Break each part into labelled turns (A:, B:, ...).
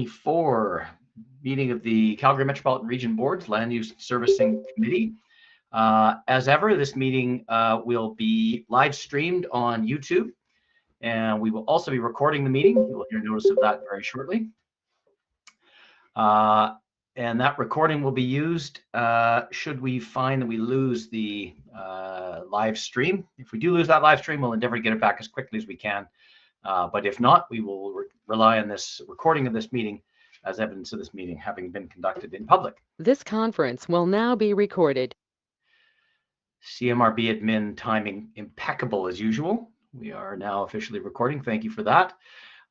A: 2024 meeting of the Calgary Metropolitan Region Board's Land Use Servicing Committee. As ever, this meeting will be live streamed on YouTube, and we will also be recording the meeting. You will hear notice of that very shortly. And that recording will be used should we find that we lose the live stream. If we do lose that live stream, we'll endeavor to get it back as quickly as we can. But if not, we will rely on this recording of this meeting as evidence of this meeting having been conducted in public.
B: This conference will now be recorded.
A: CMRB admin timing impeccable as usual. We are now officially recording. Thank you for that.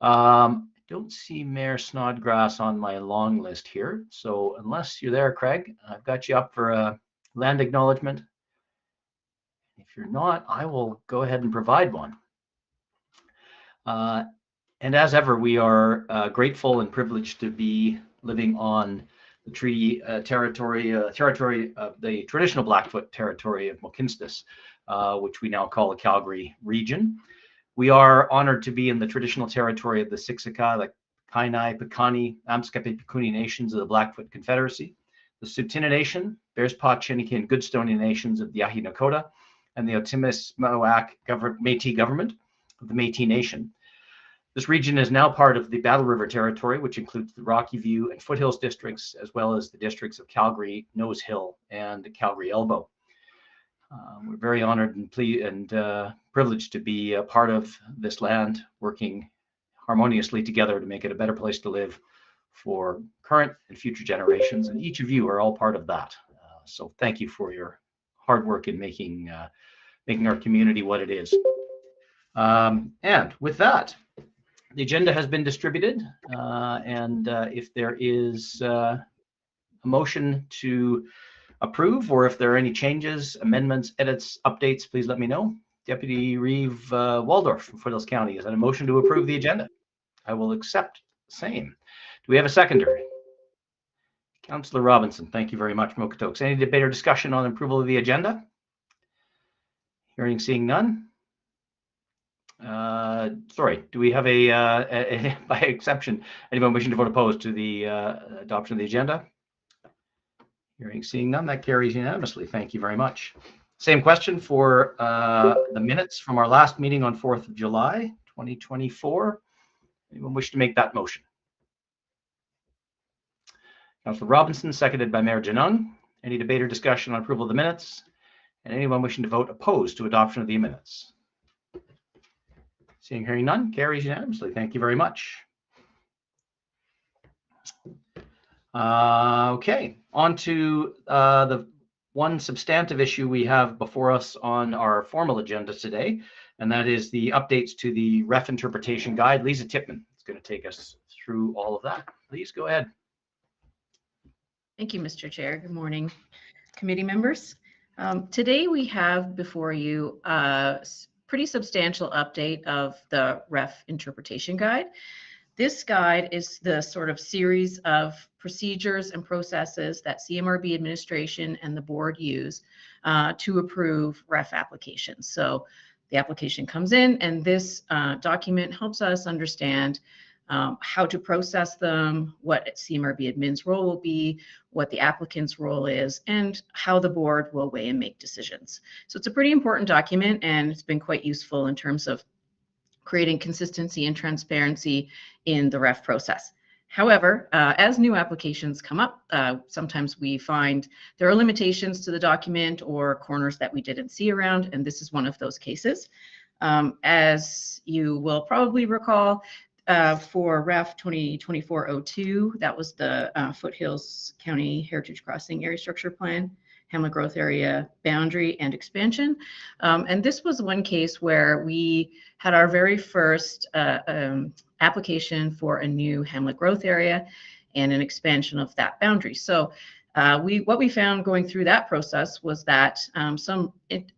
A: I don't see Mayor Snodgrass on my long list here. So unless you're there, Craig, I've got you up for a land acknowledgement. If you're not, I will go ahead and provide one. And as ever, we are grateful and privileged to be living on the treaty territory of the traditional Blackfoot territory of Mohkinstsis, which we now call the Calgary region. We are honored to be in the traditional territory of the Siksika, the Kainai, Piikani, Amskapi, Pikuni nations of the Blackfoot Confederacy, the Tsuut'ina Nation, Bearspaw, Chiniki, and Goodstone nations of the Yahi Nakota, and the Otimismowak Métis government of the Métis Nation. This region is now part of the Battle River Territory, which includes the Rocky View and Foothills districts, as well as the districts of Calgary, Nose Hill, and Calgary Elbow. We're very honored and privileged to be a part of this land, working harmoniously together to make it a better place to live for current and future generations. And each of you are all part of that. So thank you for your hard work in making our community what it is. And with that, the agenda has been distributed, and if there is a motion to approve, or if there are any changes, amendments, edits, updates, please let me know. Deputy Reeve Waldorf from Foothills County, is that a motion to approve the agenda? I will accept the same. Do we have a seconder? Councillor Robinson, thank you very much, Mokotokes. Any debate or discussion on approval of the agenda? Hearing, seeing none. Sorry, do we have by exception, anyone wishing to vote opposed to the adoption of the agenda? Hearing, seeing none, that carries unanimously. Thank you very much. Same question for the minutes from our last meeting on 4th of July, 2024. Anyone wish to make that motion? Councillor Robinson, seconded by Mayor Janung. Any debate or discussion on approval of the minutes? And anyone wishing to vote opposed to adoption of the minutes? Seeing, hearing none, carries unanimously. Thank you very much. Okay, on to the one substantive issue we have before us on our formal agenda today, and that is the updates to the REF interpretation guide. Lisa Tipman is going to take us through all of that. Please go ahead.
C: Thank you, Mr. Chair. Good morning, committee members. Today we have before you pretty substantial update of the REF interpretation guide. This guide is the sort of series of procedures and processes that CMRB administration and the board use to approve REF applications. So the application comes in, and this document helps us understand how to process them, what CMRB admin's role will be, what the applicant's role is, and how the board will weigh and make decisions. So it's a pretty important document, and it's been quite useful in terms of creating consistency and transparency in the REF process. However, as new applications come up, sometimes we find there are limitations to the document or corners that we didn't see around, and this is one of those cases. As you will probably recall, for REF 2024-02, that was the Foothills County Heritage Crossing Area Structure Plan, Hamlet Growth Area Boundary and Expansion. And this was one case where we had our very first application for a new Hamlet Growth Area and an expansion of that boundary. So what we found going through that process was that some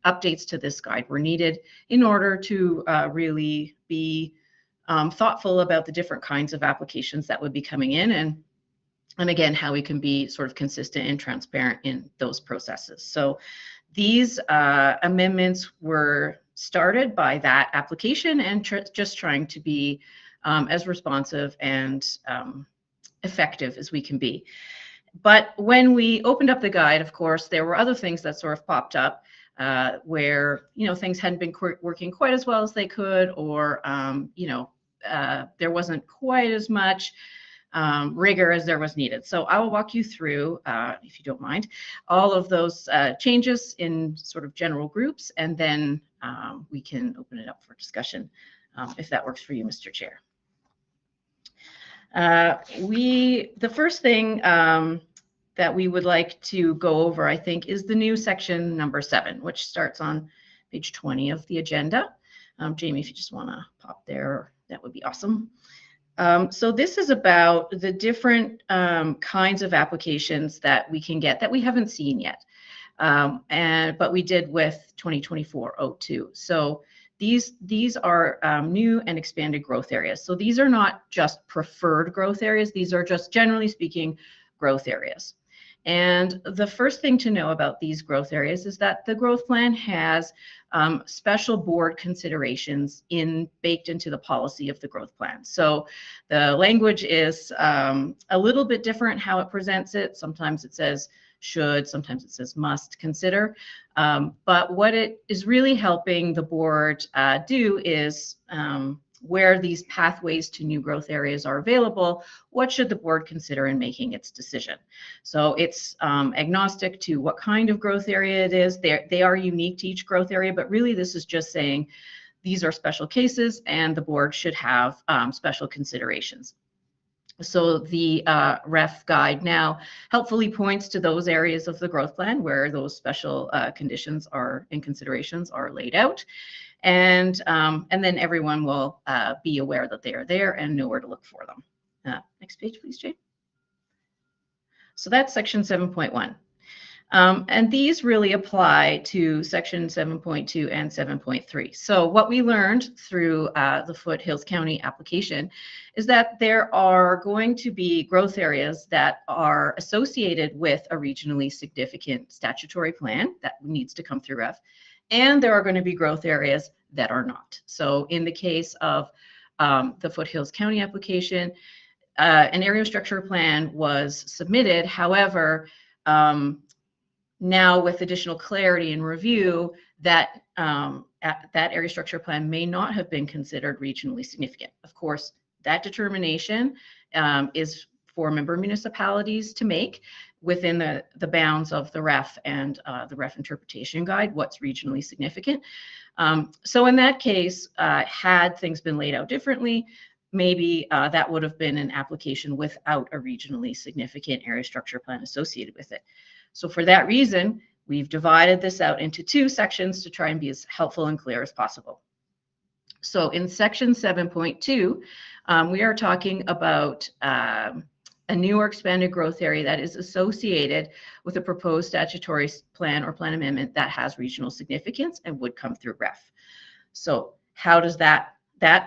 C: updates to this guide were needed in order to really be thoughtful about the different kinds of applications that would be coming in, and again, how we can be sort of consistent and transparent in those processes. So these amendments were started by that application and just trying to be as responsive and effective as we can be. But when we opened up the guide, of course, there were other things that sort of popped up where, things hadn't been working quite as well as they could, or, there wasn't quite as much rigor as there was needed. So I will walk you through, if you don't mind, all of those changes in sort of general groups, and then we can open it up for discussion if that works for you, Mr. Chair. The first thing that we would like to go over, I think, is the new section number 7, which starts on page 20 of the agenda. Jamie, if you just want to pop there, that would be awesome. So this is about the different kinds of applications that we can get that we haven't seen yet, but we did with 2024-02. So these are new and expanded growth areas. So these are not just preferred growth areas. These are just, generally speaking, growth areas. And the first thing to know about these growth areas is that the growth plan has special board considerations baked into the policy of the growth plan. So the language is a little bit different how it presents it. Sometimes it says should, sometimes it says must consider. But what it is really helping the board do is where these pathways to new growth areas are available, what should the board consider in making its decision? So it's agnostic to what kind of growth area it is. They are unique to each growth area, but really this is just saying these are special cases and the board should have special considerations. So the REF guide now helpfully points to those areas of the growth plan where those special conditions and considerations are laid out. And then everyone will be aware that they are there and know where to look for them. Next page, please, Jane. So that's section 7.1. And these really apply to section 7.2 and 7.3. So what we learned through the Foothills County application is that there are going to be growth areas that are associated with a regionally significant statutory plan that needs to come through REF. And there are going to be growth areas that are not. So in the case of the Foothills County application, an area structure plan was submitted. However, now with additional clarity and review, that that area structure plan may not have been considered regionally significant. Of course, that determination is for member municipalities to make within the bounds of the REF and the REF interpretation guide, what's regionally significant. So in that case, had things been laid out differently, maybe that would have been an application without a regionally significant area structure plan associated with it. So for that reason, we've divided this out into 2 sections to try and be as helpful and clear as possible. So in section 7.2, we are talking about a new or expanded growth area that is associated with a proposed statutory plan or plan amendment that has regional significance and would come through REF. So how does that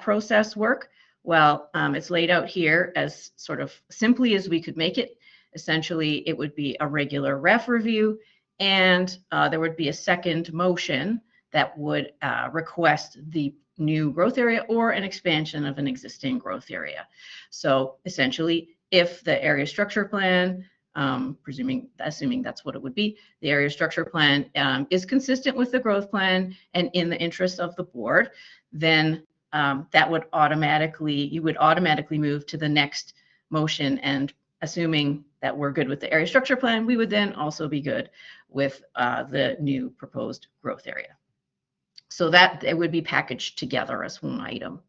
C: process work? Well, it's laid out here as sort of simply as we could make it. Essentially, it would be a regular REF review, and there would be a second motion that would request the new growth area or an expansion of an existing growth area. So essentially, if the area structure plan, assuming that's what it would be, the area structure plan is consistent with the growth plan and in the interest of the board, then that would you would automatically move to the next motion, and assuming that we're good with the area structure plan, we would then also be good with the new proposed growth area. So that it would be packaged together as one item.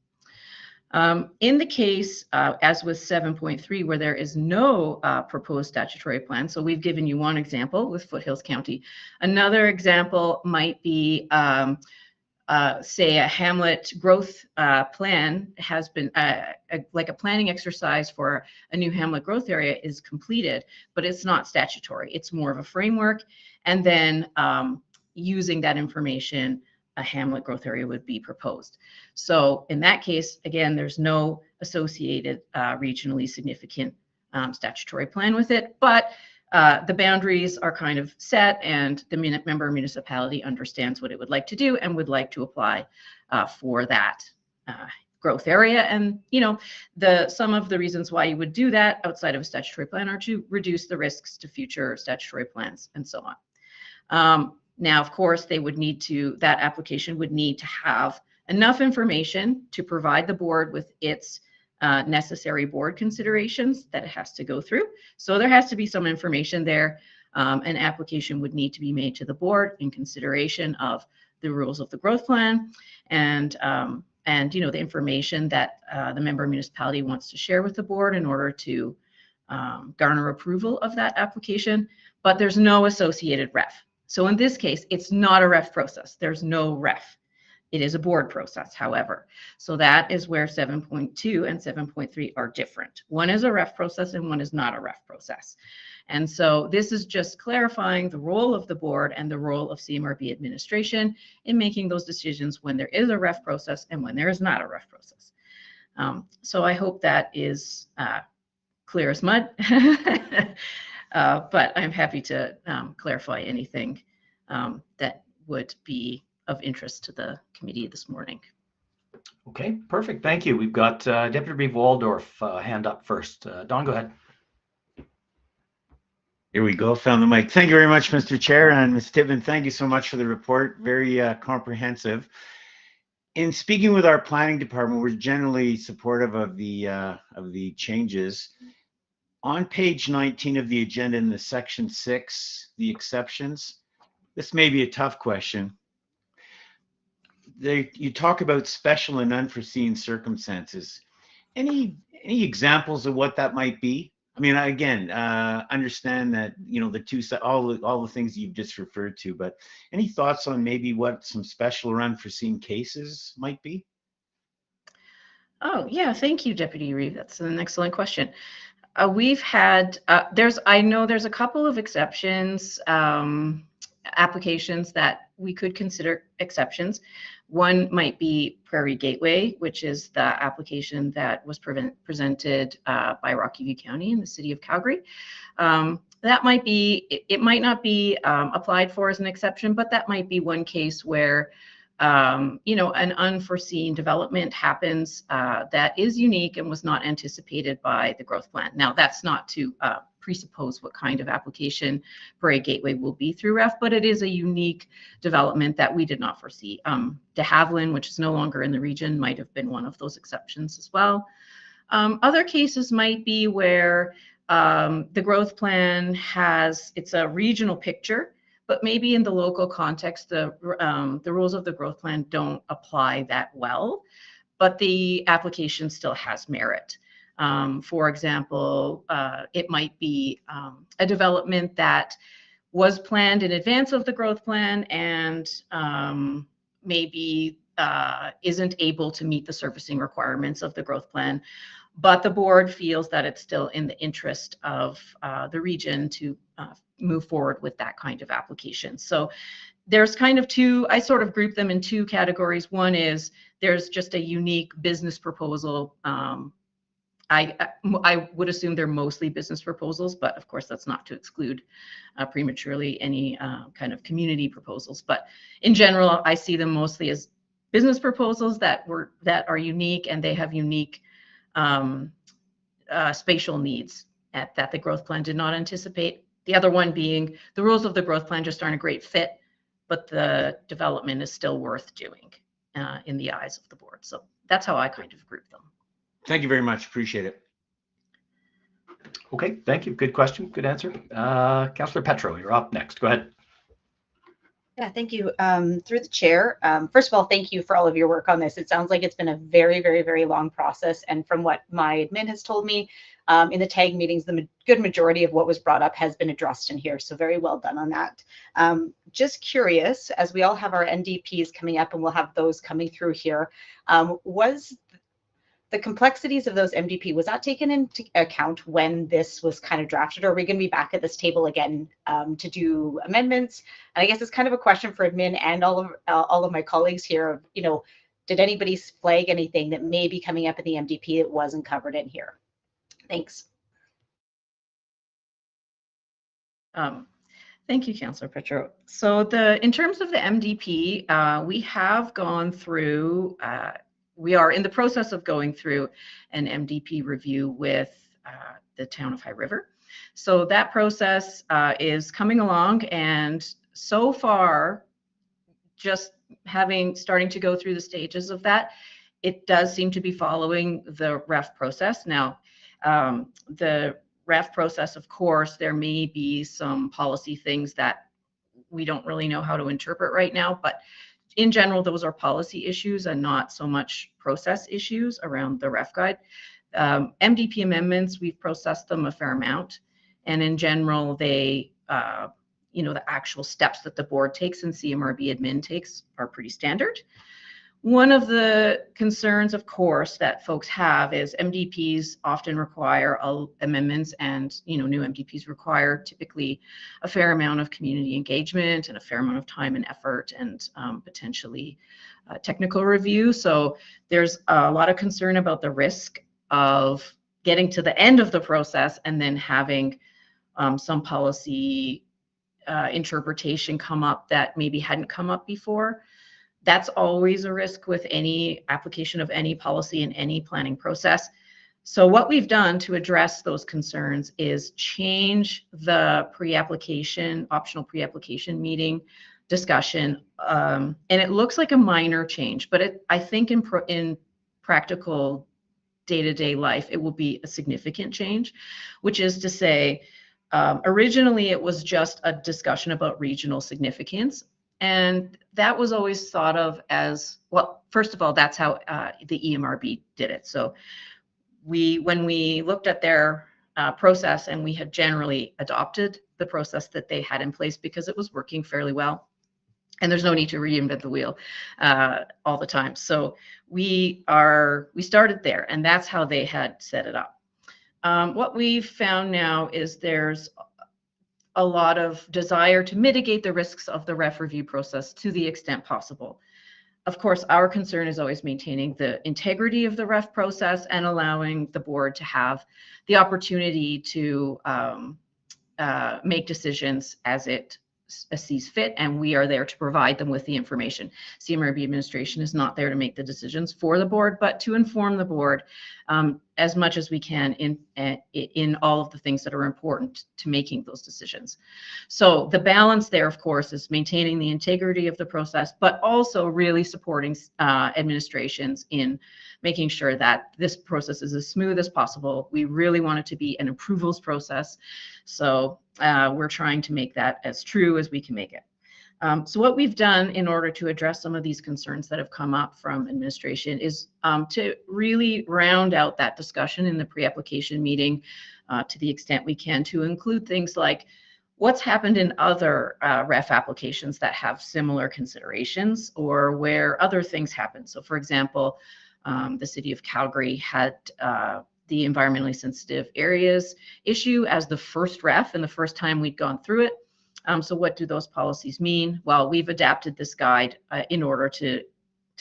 C: In the case, as with 7.3, where there is no proposed statutory plan, so we've given you one example with Foothills County. Another example might be, say, a hamlet growth plan has been, like a planning exercise for a new hamlet growth area is completed, but it's not statutory. It's more of a framework. And then using that information, a hamlet growth area would be proposed. So in that case, again, there's no associated regionally significant statutory plan with it, but the boundaries are kind of set, and the member municipality understands what it would like to do and would like to apply for that growth area. And, some of the reasons why you would do that outside of a statutory plan are to reduce the risks to future statutory plans and so on. Now, of course, that application would need to have enough information to provide the board with its necessary board considerations that it has to go through. So there has to be some information there. An application would need to be made to the board in consideration of the rules of the growth plan and the information that the member municipality wants to share with the board in order to garner approval of that application. But there's no associated ref. So in this case, it's not a ref process. There's no ref. It is a board process, however. So that is where 7.2 and 7.3 are different. One is a ref process and one is not a ref process. And so this is just clarifying the role of the board and the role of CMRB administration in making those decisions when there is a ref process and when there is not a ref process. So I hope that is clear as mud, but I'm happy to clarify anything that would be of interest to the committee this morning.
A: Okay, perfect. Thank you. We've got Deputy Reeve Waldorf hand up first. Don, go ahead.
D: Here we go. Found the mic. Thank you very much, Mr. Chair, and Ms. Tibbin. Thank you so much for the report. Very comprehensive. In speaking with our planning department, we're generally supportive of the changes. On page 19 of the agenda in the section 6, the exceptions. This may be a tough question. You talk about special and unforeseen circumstances. Any examples of what that might be? I mean, again, understand that all the things you've just referred to, but any thoughts on maybe what some special or unforeseen cases might be?
C: Oh yeah, thank you, Deputy Reeve. That's an excellent question. We've had I know there's a couple of exceptions, applications that we could consider exceptions. One might be Prairie Gateway, which is the application that was presented by Rocky View County in the city of Calgary. That might be, it might not be applied for as an exception, but that might be one case where an unforeseen development happens that is unique and was not anticipated by the growth plan. Now, that's not to presuppose what kind of application Prairie Gateway will be through REF, but it is a unique development that we did not foresee. De Havilland, which is no longer in the region, might have been one of those exceptions as well. Other cases might be where the growth plan it's a regional picture, but maybe in the local context, the rules of the growth plan don't apply that well, but the application still has merit. For example, it might be a development that was planned in advance of the growth plan and maybe isn't able to meet the servicing requirements of the growth plan, but the board feels that it's still in the interest of the region to move forward with that kind of application. So there's kind of I sort of group them in two categories. One is there's just a unique business proposal. I would assume they're mostly business proposals, but of course that's not to exclude prematurely any kind of community proposals. But in general, I see them mostly as business proposals that are unique, and they have unique spatial needs that the growth plan did not anticipate. The other one being the rules of the growth plan just aren't a great fit, but the development is still worth doing in the eyes of the board. So that's how I kind of group them.
D: Thank you very much. Appreciate it.
A: Okay, thank you. Good question. Good answer. Councillor Petro, you're up next. Go ahead.
E: Yeah, thank you. Through the chair, first of all, thank you for all of your work on this. It sounds like it's been a very, very, very long process. And from what my admin has told me, in the TAG meetings, the good majority of what was brought up has been addressed in here. So very well done on that. Just curious, as we all have our NDPs coming up and we'll have those coming through here, was the complexities of those MDP, was that taken into account when this was kind of drafted, or are we going to be back at this table again to do amendments? And I guess it's kind of a question for admin and all of my colleagues here. Did anybody flag anything that may be coming up in the MDP that wasn't covered in here? Thanks.
C: Thank you, Councillor Petro. So in terms of the MDP, we have gone through we are in the process of going through an MDP review with the town of High River. So that process is coming along, and so far, just starting to go through the stages of that, it does seem to be following the REF process. Now, the REF process, of course, there may be some policy things that we don't really know how to interpret right now, but in general, those are policy issues and not so much process issues around the REF guide. MDP amendments, we've processed them a fair amount, and in general, they, the actual steps that the board takes and CMRB admin takes are pretty standard. One of the concerns, of course, that folks have is MDPs often require amendments, and new MDPs require typically a fair amount of community engagement and a fair amount of time and effort, and potentially technical review. So there's a lot of concern about the risk of getting to the end of the process and then having some policy interpretation come up that maybe hadn't come up before. That's always a risk with any application of any policy in any planning process. So what we've done to address those concerns is change the pre-application, optional pre-application meeting discussion. And it looks like a minor change, but I think in practical day-to-day life, it will be a significant change, which is to say, originally it was just a discussion about regional significance. And that was always thought of as, well, first of all, that's how the EMRB did it. So when we looked at their process, and we had generally adopted the process that they had in place because it was working fairly well. And there's no need to reinvent the wheel all the time. So we started there, and that's how they had set it up. What we've found now is there's a lot of desire to mitigate the risks of the REF review process to the extent possible. Of course, our concern is always maintaining the integrity of the REF process and allowing the board to have the opportunity to make decisions as it sees fit, and we are there to provide them with the information. CMRB administration is not there to make the decisions for the board, but to inform the board as much as we can in all of the things that are important to making those decisions. So the balance there, of course, is maintaining the integrity of the process, but also really supporting administrations in making sure that this process is as smooth as possible. We really want it to be an approvals process. So we're trying to make that as true as we can make it. So what we've done in order to address some of these concerns that have come up from administration is to really round out that discussion in the pre-application meeting to the extent we can, to include things like what's happened in other REF applications that have similar considerations, or where other things happen. So for example, the city of Calgary had the environmentally sensitive areas issue as the first REF and the first time we'd gone through it. So what do those policies mean? Well, we've adapted this guide in order to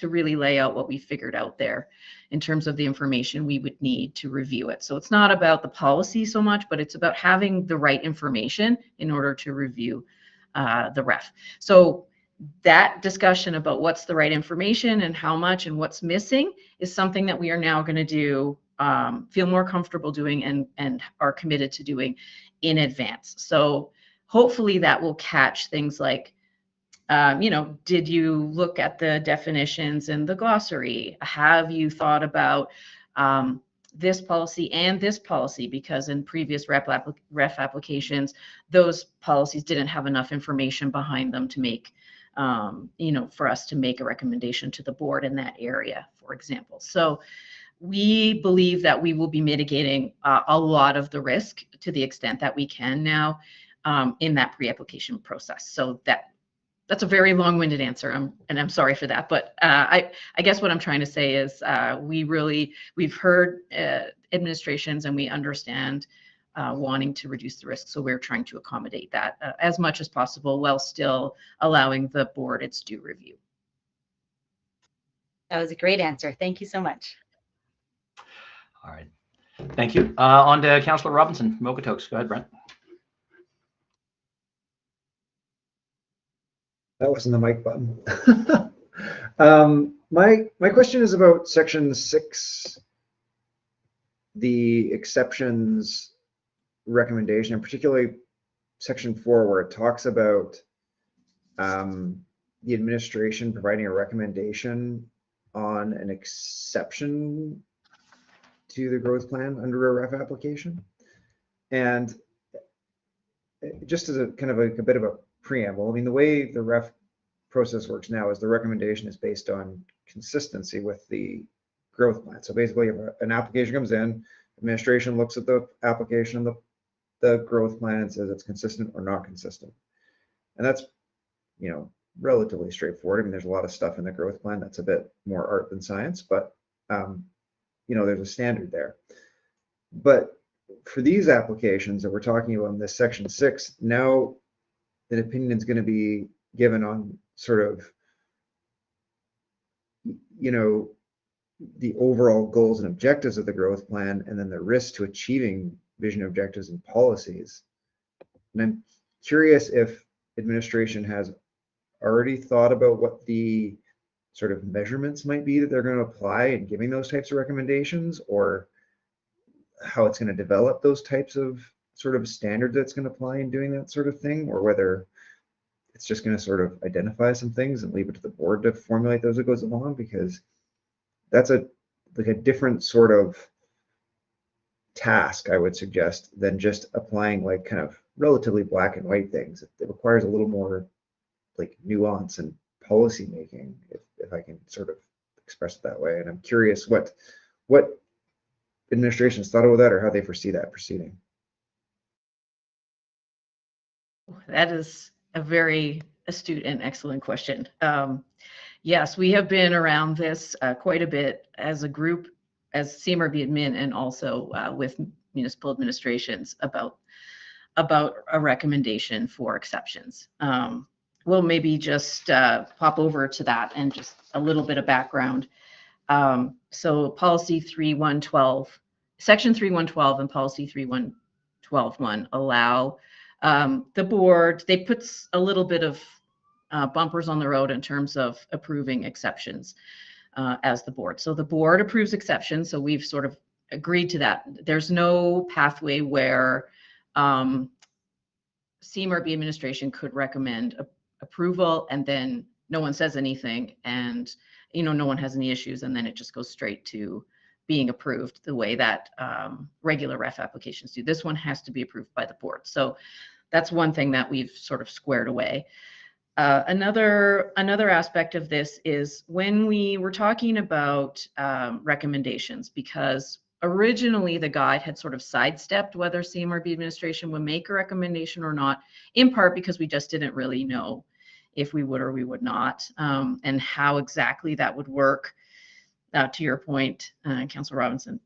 C: really lay out what we figured out there in terms of the information we would need to review it. So it's not about the policy so much, but it's about having the right information in order to review the REF. So that discussion about what's the right information and how much and what's missing is something that we are now going to do, feel more comfortable doing, and are committed to doing in advance. So hopefully that will catch things like, did you look at the definitions in the glossary? Have you thought about this policy and this policy? Because in previous REF applications, those policies didn't have enough information behind them to make, for us to make a recommendation to the board in that area, for example. So we believe that we will be mitigating a lot of the risk to the extent that we can now in that pre-application process. So that's a very long-winded answer, and I'm sorry for that. But I guess what I'm trying to say is we've heard administrations, and we understand wanting to reduce the risk. So we're trying to accommodate that as much as possible while still allowing the board its due review.
E: That was a great answer. Thank you so much.
A: All right. Thank you. On to Councillor Robinson from Okotoks. Go ahead, Brent.
F: That wasn't the mic button. My question is about section 6, the exceptions recommendation, and particularly section 4, where it talks about the administration providing a recommendation on an exception to the growth plan under a REF application. And just as a kind of a bit of a preamble, I mean, the way the REF process works now is the recommendation is based on consistency with the growth plan. So basically, if an application comes in, administration looks at the application and the growth plan and says it's consistent or not consistent. And that's, you know, relatively straightforward. I mean, there's a lot of stuff in the growth plan that's a bit more art than science, but you know, there's a standard there. But for these applications that we're talking about in this section 6, now an opinion is going to be given on sort of, you know, the overall goals and objectives of the growth plan, and then the risks to achieving vision objectives and policies. And I'm curious if administration has already thought about what the sort of measurements might be that they're going to apply in giving those types of recommendations, or how it's going to develop those types of sort of standards that's going to apply in doing that sort of thing, or whether it's just going to sort of identify some things and leave it to the board to formulate those as it goes along, because that's a different sort of task, I would suggest, than just applying like kind of relatively black and white things. It requires a little more like nuance and policy making, if I can sort of express it that way. And I'm curious what administrations thought about that, or how they foresee that proceeding.
C: That is a very astute and excellent question. Yes, we have been around this quite a bit as a group, as CMRB admin, and also with municipal administrations about a recommendation for exceptions. We'll maybe just pop over to that and just a little bit of background. So policy 3112, section 3112 and policy 3112.1 allow the board, they put a little bit of bumpers on the road in terms of approving exceptions as the board. So the board approves exceptions. So we've sort of agreed to that. There's no pathway where CMRB administration could recommend approval and then no one says anything, and you know, no one has any issues, and then it just goes straight to being approved the way that regular REF applications do. This one has to be approved by the board. So that's one thing that we've sort of squared away. Another aspect of this is when we were talking about recommendations, because originally the guide had sort of sidestepped whether CMRB administration would make a recommendation or not, in part because we just didn't really know if we would or we would not, and how exactly that would work, to your point, Councillor Robinson.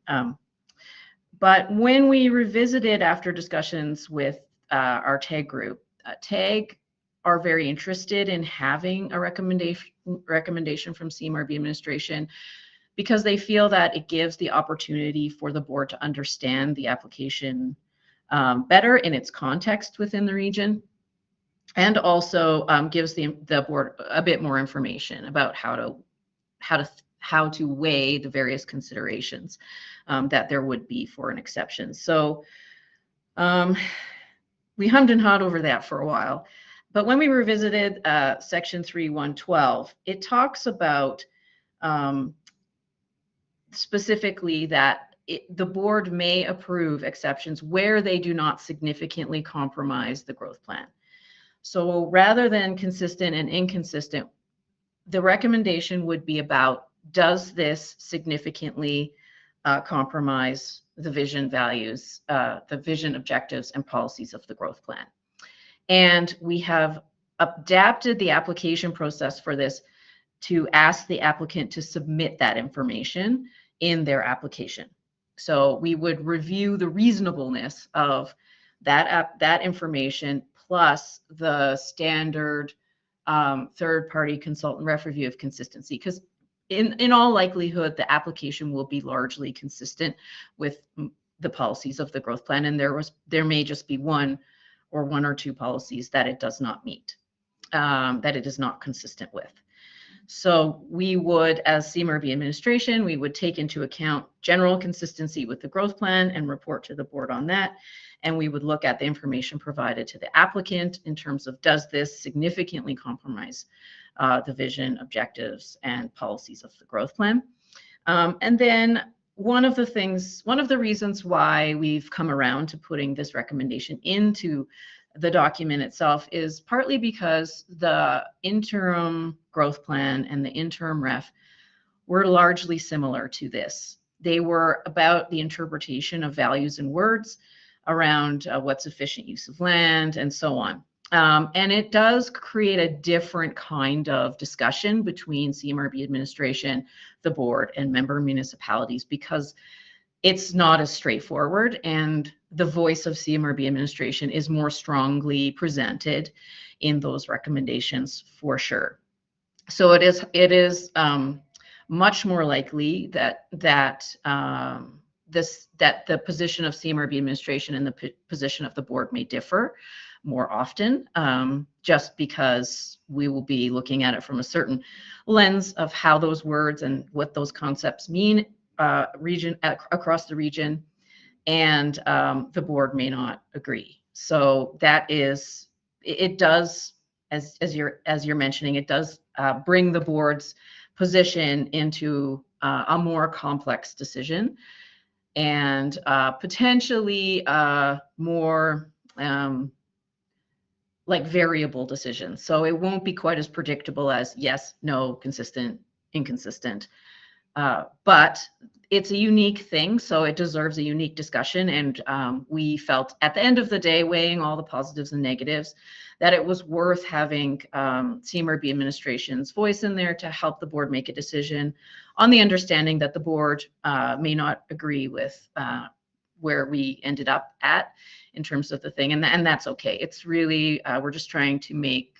C: But when we revisited after discussions with our TAG group, TAG are very interested in having a recommendation from CMRB administration, because they feel that it gives the opportunity for the board to understand the application better in its context within the region, and also gives the board a bit more information about how to weigh the various considerations that there would be for an exception. So we hummed and hawed over that for a while. But when we revisited section 3112, it talks about specifically that the board may approve exceptions where they do not significantly compromise the growth plan. So rather than consistent and inconsistent, the recommendation would be about, does this significantly compromise the vision values, the vision objectives and policies of the growth plan? And we have adapted the application process for this to ask the applicant to submit that information in their application. So we would review the reasonableness of that information plus the standard third-party consultant ref review of consistency, because in all likelihood, the application will be largely consistent with the policies of the growth plan, and there may just be one or two policies that it does not meet, that it is not consistent with. So we would, as CMRB administration, we would take into account general consistency with the growth plan and report to the board on that. And we would look at the information provided to the applicant in terms of, does this significantly compromise the vision, objectives, and policies of the growth plan? And then one of the reasons why we've come around to putting this recommendation into the document itself is partly because the interim growth plan and the interim ref were largely similar to this. They were about the interpretation of values and words around what's efficient use of land and so on. And it does create a different kind of discussion between CMRB administration, the board, and member municipalities, because it's not as straightforward, and the voice of CMRB administration is more strongly presented in those recommendations for sure. So it is much more likely that the position of CMRB administration and the position of the board may differ more often, just because we will be looking at it from a certain lens of how those words and what those concepts mean across the region, and the board may not agree. So that is, it does, as you're mentioning, it does bring the board's position into a more complex decision, and potentially more like variable decisions. So it won't be quite as predictable as yes, no, consistent, inconsistent. But it's a unique thing, so it deserves a unique discussion. And we felt at the end of the day, weighing all the positives and negatives, that it was worth having CMRB administration's voice in there to help the board make a decision, on the understanding that the board may not agree with where we ended up at in terms of the thing. And that's okay. It's really, we're just trying to make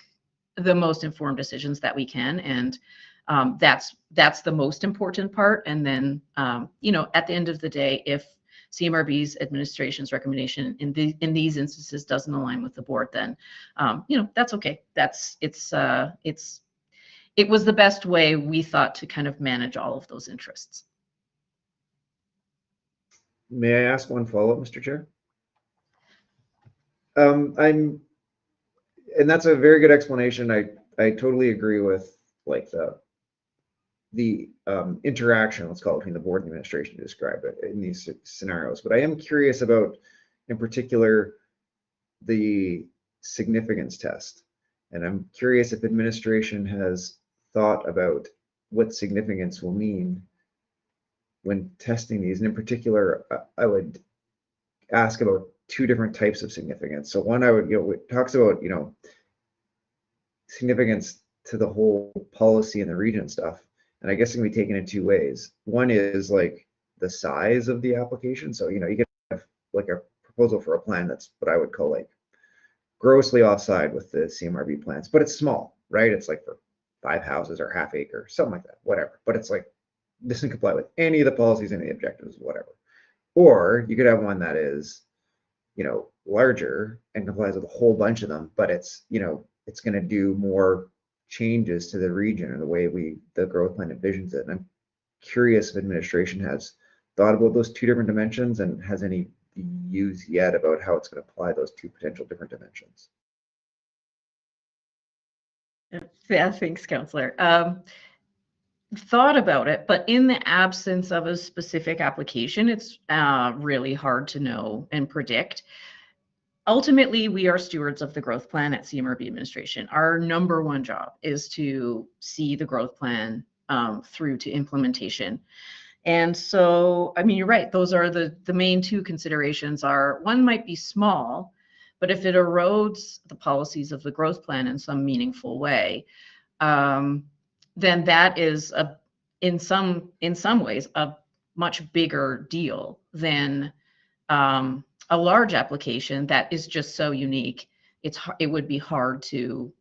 C: the most informed decisions that we can. And that's the most important part. And then, you know, at the end of the day, if CMRB's administration's recommendation in these instances doesn't align with the board, then, you know, that's okay. It was the best way, we thought, to kind of manage all of those interests.
F: May I ask one follow-up, Mr. Chair? And that's a very good explanation. I totally agree with like the interaction, let's call it, between the board and the administration to describe it in these scenarios. But I am curious about, in particular, the significance test. And I'm curious if administration has thought about what significance will mean when testing these. And in particular, I would ask about two different types of significance. So one, it talks about, significance to the whole policy and the region stuff. And I guess it can be taken in two ways. One is like the size of the application. So, you can have like a proposal for a plan that's what I would call like grossly offside with the CMRB plans, but it's small, right? It's like for 5 houses or half acre, something like that, whatever. But it's like, doesn't comply with any of the policies, any of the objectives, whatever. Or you could have one that is, larger and complies with a whole bunch of them, but it's going to do more changes to the region and the way the growth plan envisions it. And I'm curious if administration has thought about those two different dimensions and has any views yet about how it's going to apply those two potential different dimensions.
C: Yeah, thanks, Councillor. Thought about it, but in the absence of a specific application, it's really hard to know and predict. Ultimately, we are stewards of the growth plan at CMRB administration. Our number one job is to see the growth plan through to implementation. And so, I mean, you're right. Those are the main two considerations. One might be small, but if it erodes the policies of the growth plan in some meaningful way, then that is in some ways a much bigger deal than a large application that is just so unique. It would be hard to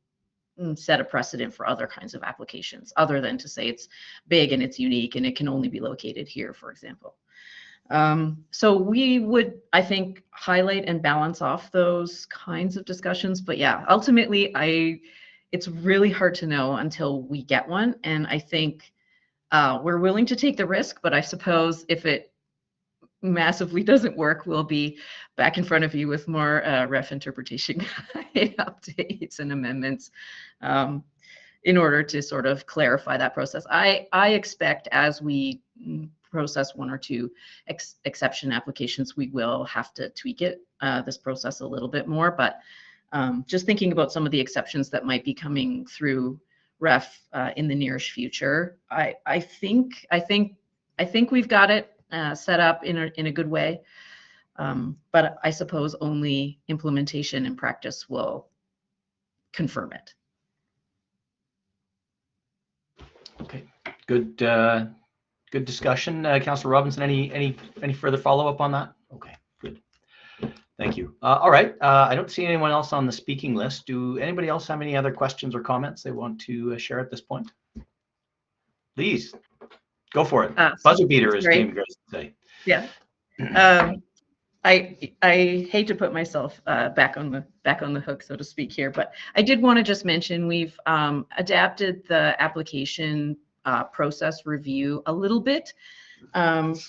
C: set a precedent for other kinds of applications, other than to say it's big and it's unique and it can only be located here, for example. So we would, I think, highlight and balance off those kinds of discussions. But yeah, ultimately, it's really hard to know until we get one. And I think we're willing to take the risk, but I suppose if it massively doesn't work, we'll be back in front of you with more ref interpretation guide updates and amendments in order to sort of clarify that process. I expect as we process one or two exception applications, we will have to tweak this process a little bit more. But just thinking about some of the exceptions that might be coming through ref in the nearest future, I think we've got it set up in a good way, but I suppose only implementation and practice will confirm it.
A: Okay, good good discussion. Councillor Robinson, any further follow-up on that? Okay, good. Thank you. All right, I don't see anyone else on the speaking list. Do anybody else have any other questions or comments they want to share at this point? Please, go for it. Buzzer beater, as Jamie Grace would say.
C: Yeah. I hate to put myself back on the hook, so to speak here, but I did want to just mention we've adapted the application process review a little bit,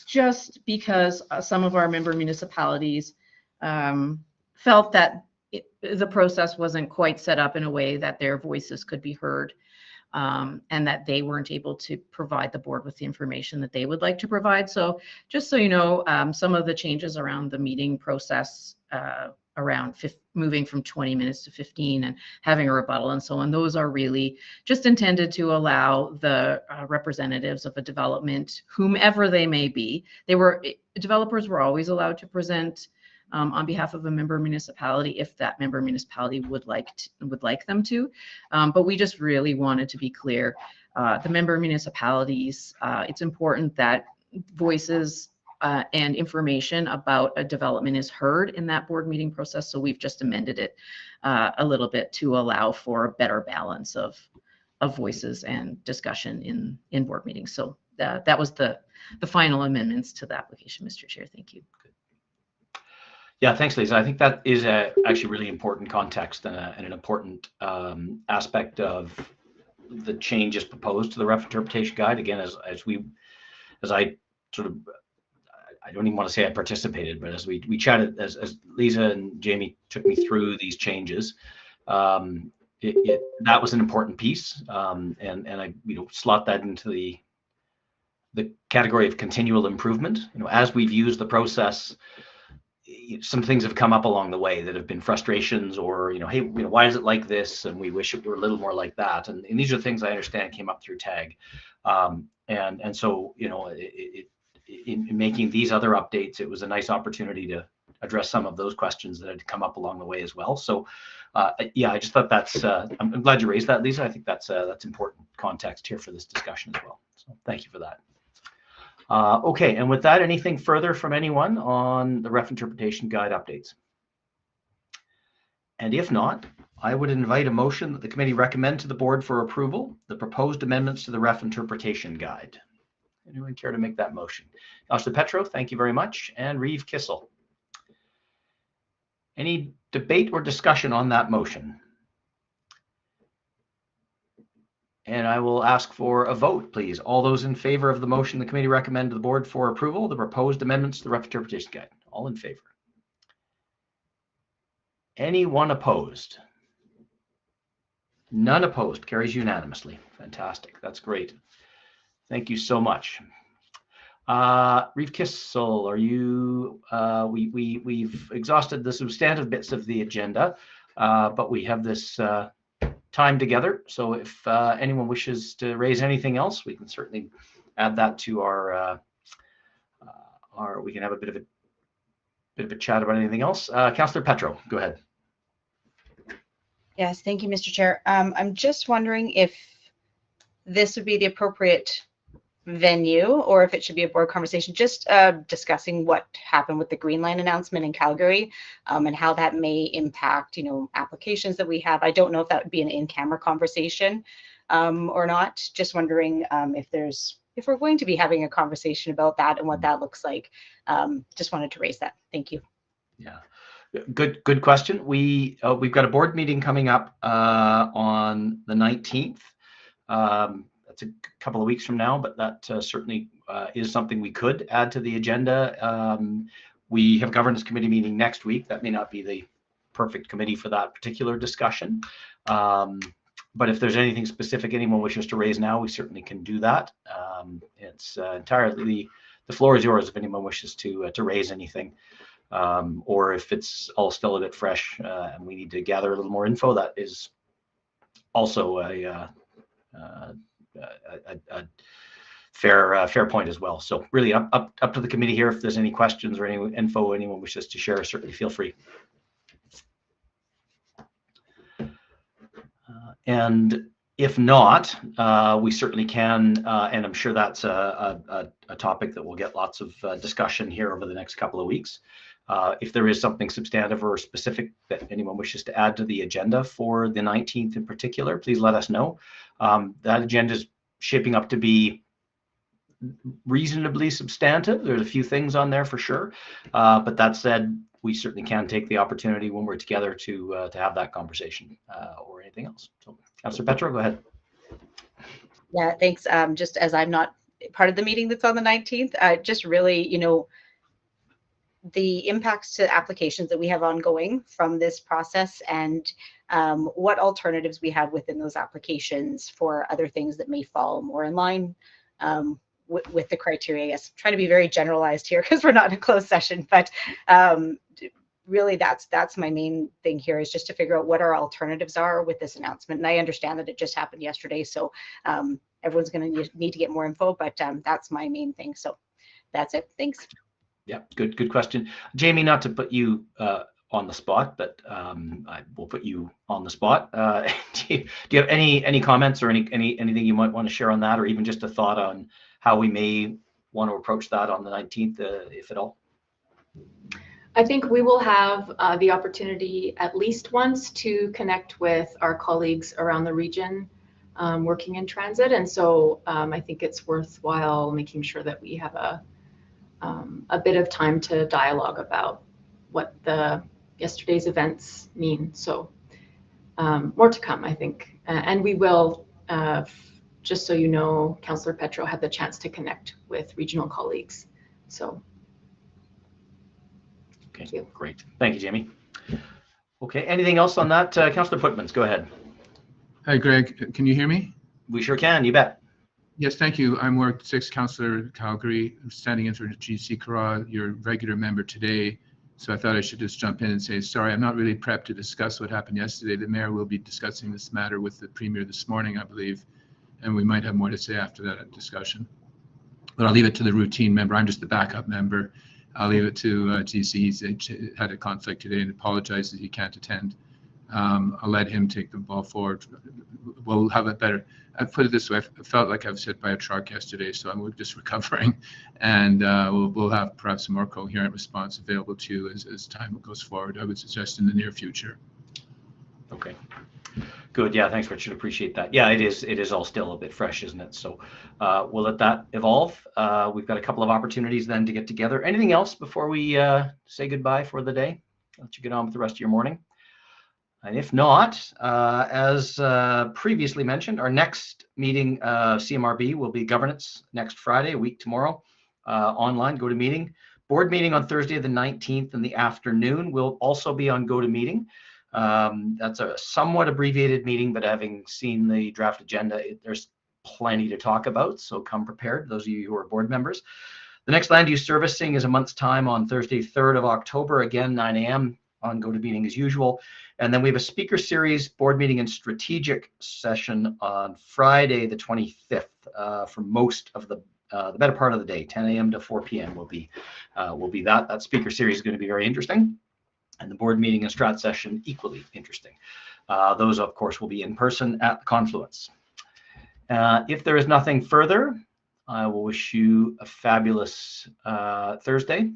C: just because some of our member municipalities felt that the process wasn't quite set up in a way that their voices could be heard. And that they weren't able to provide the board with the information that they would like to provide. So just so you know, some of the changes around the meeting process, around moving from 20 minutes to 15 and having a rebuttal and so on, those are really just intended to allow the representatives of a development, whomever they may be. Developers were always allowed to present on behalf of a member municipality if that member municipality would like them to, but we just really wanted to be clear. The member municipalities, it's important that voices and information about a development is heard in that board meeting process. So we've just amended it a little bit to allow for a better balance of voices and discussion in board meetings. So that was the final amendments to the application, Mr. Chair. Thank you.
A: Yeah, thanks, Lisa. I think that is actually really important context and an important aspect of the changes proposed to the ref interpretation guide. Again, as I sort of, I don't even want to say I participated, but as we chatted, as Lisa and Jamie took me through these changes, that was an important piece, and I slot that into the category of continual improvement. As we've used the process, some things have come up along the way that have been frustrations, or hey, why is it like this, and we wish it were a little more like that. And these are things I understand came up through TAG, and so in making these other updates, it was a nice opportunity to address some of those questions that had come up along the way as well. So yeah, I just thought that's I'm glad you raised that, Lisa. I think that's important context here for this discussion as well. So thank you for that. Okay, and with that, anything further from anyone on the ref interpretation guide updates? And if not, I would invite a motion that the committee recommend to the board for approval the proposed amendments to the ref interpretation guide. Anyone care to make that motion? Councillor Petro, thank you very much. And Reeve Kissel. Any debate or discussion on that motion? And I will ask for a vote, please. All those in favor of the motion the committee recommend to the board for approval, the proposed amendments to the ref interpretation guide. All in favor. Anyone opposed? None opposed. Carries unanimously. Fantastic. That's great. Thank you so much. Reeve Kissel, are you? We've exhausted the substantive bits of the agenda, but we have this time together. So if anyone wishes to raise anything else, we can certainly add that to our we can have a bit of a chat about anything else. Councillor Petro, go ahead.
E: Yes, thank you, Mr. Chair. I'm just wondering if this would be the appropriate venue, or if it should be a board conversation, just discussing what happened with the Green Line announcement in Calgary, and how that may impact, applications that we have. I don't know if that would be an in-camera conversation or not. Just wondering if we're going to be having a conversation about that and what that looks like. Just wanted to raise that. Thank you.
A: Yeah, Good question. We've got a board meeting coming up on the 19th. That's a couple of weeks from now, but that certainly is something we could add to the agenda. We have a governance committee meeting next week. That may not be the perfect committee for that particular discussion. But if there's anything specific anyone wishes to raise now, we certainly can do that. It's entirely, the floor is yours if anyone wishes to raise anything. Or if it's all still a bit fresh and we need to gather a little more info, that is also a fair point as well. So really up to the committee here. If there's any questions or any info anyone wishes to share, certainly feel free. And if not, we certainly can, and I'm sure that's a topic that will get lots of discussion here over the next couple of weeks. If there is something substantive or specific that anyone wishes to add to the agenda for the 19th in particular, please let us know. That agenda is shaping up to be reasonably substantive. There's a few things on there for sure. But that said, we certainly can take the opportunity when we're together to have that conversation or anything else. So, Councillor Petro, go ahead.
E: Yeah, thanks. Just as I'm not part of the meeting that's on the 19th, just really, the impacts to applications that we have ongoing from this process and what alternatives we have within those applications for other things that may fall more in line with the criteria. Yes, I'm trying to be very generalized here because we're not in a closed session, but really that's my main thing here is just to figure out what our alternatives are with this announcement. And I understand that it just happened yesterday, so everyone's going to need to get more info, but that's my main thing. So that's it. Thanks.
A: Yeah, good question. Jamie, not to put you on the spot, but I will put you on the spot. Do you have any comments or anything you might want to share on that, or even just a thought on how we may want to approach that on the 19th, if at all?
G: I think we will have the opportunity at least once to connect with our colleagues around the region working in transit. And so I think it's worthwhile making sure that we have a bit of time to dialogue about what yesterday's events mean. So more to come, I think. And we will, just so you know, Councillor Petro had the chance to connect with regional colleagues. So.
A: Okay, great. Thank you, Jamie. Okay, anything else on that? Councillor Putmans, go ahead.
H: Hi, Greg. Can you hear me?
A: We sure can, you bet.
H: Yes, thank you. I'm Ward 6 Councillor Calgary, standing in for GC Carra, your regular member today. So I thought I should just jump in and say, sorry, I'm not really prepped to discuss what happened yesterday. The mayor will be discussing this matter with the premier this morning, I believe, and we might have more to say after that discussion. But I'll leave it to the routine member. I'm just the backup member. I'll leave it to GC. He's had a conflict today and apologizes he can't attend. I'll let him take the ball forward. We'll have it better. I put it this way: I felt like I was hit by a truck yesterday, so I'm just recovering, and we'll have perhaps a more coherent response available to you as time goes forward. I would suggest in the near future.
A: Okay. Good. Yeah. Thanks, Richard. Appreciate that. Yeah, it is all still a bit fresh, isn't it? So we'll let that evolve. We've got a couple of opportunities then to get together. Anything else before we say goodbye for the day? I'll let you get on with the rest of your morning. And if not, as previously mentioned, our next meeting, CMRB, will be governance next Friday, a week tomorrow, online, GoToMeeting. Board meeting on Thursday, the 19th in the afternoon will also be on GoToMeeting. That's a somewhat abbreviated meeting, but having seen the draft agenda, there's plenty to talk about. So come prepared, those of you who are board members. The next land use servicing is a month's time on Thursday, 3rd of October, again, 9 a.m. on GoToMeeting as usual. And then we have a speaker series, board meeting and strategic session on Friday, the 25th, for most of the better part of the day, 10 a.m. to 4 p.m. will be that. That speaker series is going to be very interesting. And the board meeting and strat session equally interesting. Those, of course, will be in person at the Confluence. If there is nothing further, I will wish you a fabulous Thursday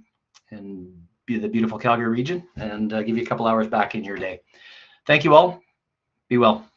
A: and be the beautiful Calgary region and give you a couple hours back in your day. Thank you all. Be well.